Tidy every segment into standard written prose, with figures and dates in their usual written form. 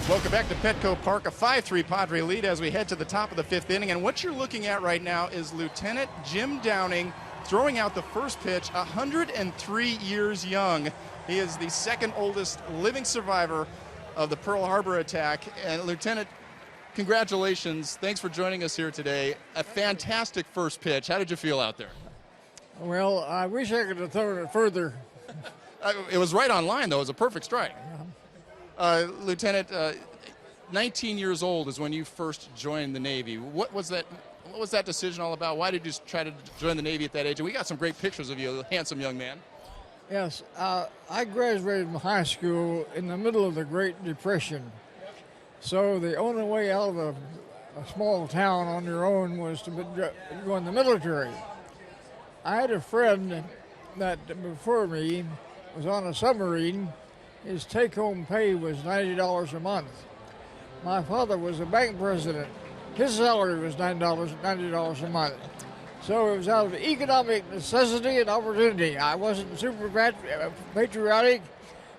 Welcome back to Petco Park, a 5-3 Padre lead as we head to the top of the fifth inning. And what you're looking at right now is Lieutenant Jim Downing throwing out the first pitch, 103 years young. He is the second oldest living survivor of the Pearl Harbor attack. And Lieutenant, congratulations. Thanks for joining us here today. A fantastic first pitch. How did you feel out there? Well, I wish I could have thrown it further. It was right on line, though. It was a perfect strike. Lieutenant, 19 years old is when you first joined the Navy. What was that decision all about? Why did you try to join the Navy at that age? And we got some great pictures of you, a handsome young man. Yes, I graduated from high school in the middle of the Great Depression. So the only way out of a small town on your own was to go in the military. I had a friend that before me was on a submarine. His take-home pay was $90 a month. My father was a bank president. His salary was $90 a month. So it was out of economic necessity and opportunity. I wasn't super patriotic.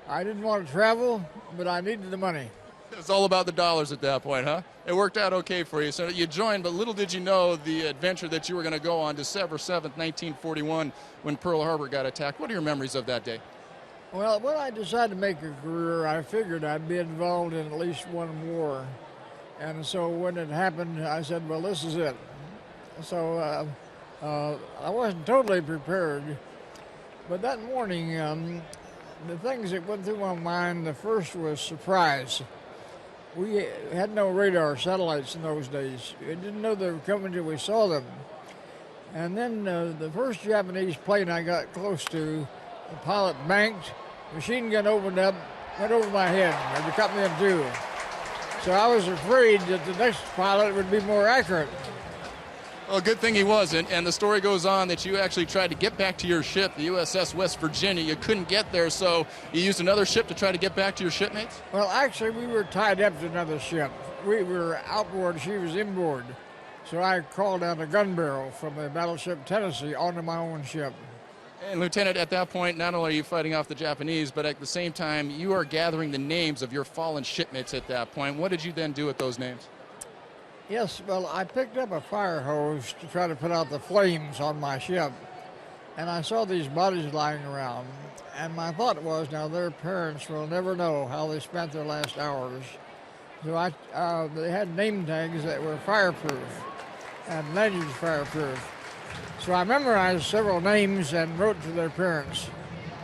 I didn't want to travel, but I needed the money. It's all about the dollars at that point, huh? It worked out okay for you. So you joined, but little did you know the adventure that you were going to go on December 7th, 1941, when Pearl Harbor got attacked. What are your memories of that day? Well, when I decided to make a career, I figured I'd be involved in at least one war. And so when it happened, I said, well, this is it. So I wasn't totally prepared. But that morning, the things that went through my mind, the first was surprise. We had no radar satellites in those days. We didn't know they were coming until we saw them. And then the first Japanese plane I got close to, the pilot banked, machine gun opened up, went over my head, and it cut me in two. So I was afraid that the next pilot would be more accurate. Well, good thing he wasn't, and the story goes on that you actually tried to get back to your ship, the USS West Virginia. You couldn't get there, so you used another ship to try to get back to your shipmates? Well, actually, we were tied up to another ship. We were outboard, she was inboard. So I crawled down a gun barrel from the battleship Tennessee onto my own ship. And Lieutenant, at that point, not only are you fighting off the Japanese, but at the same time, you are gathering the names of your fallen shipmates at that point. What did you then do with those names? Yes, well, I picked up a fire hose to try to put out the flames on my ship. And I saw these bodies lying around. And my thought was, now their parents will never know how they spent their last hours. So they had name tags that were fireproof and legends fireproof. So I memorized several names and wrote to their parents.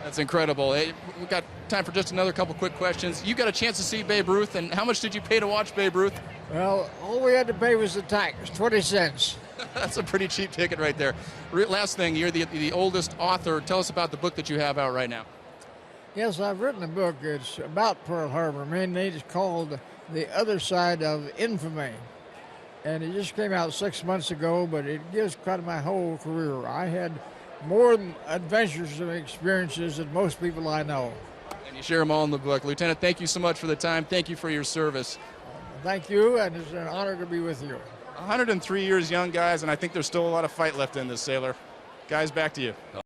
That's incredible. Hey, we've got time for just another couple quick questions. You got a chance to see Babe Ruth, and how much did you pay to watch Babe Ruth? Well, all we had to pay was the tax, 20 cents. That's a pretty cheap ticket right there. Last thing, you're the oldest author. Tell us about the book that you have out right now. Yes, I've written a book. It's about Pearl Harbor. Mainly it's called The Other Side of Infamy. And it just came out 6 months ago, but it gives kind of my whole career. I had more adventures and experiences than most people I know. And you share them all in the book. Lieutenant, thank you so much for the time. Thank you for your service. Thank you, and it's an honor to be with you. 103 years young, guys, and I think there's still a lot of fight left in this, Sailor. Guys, back to you.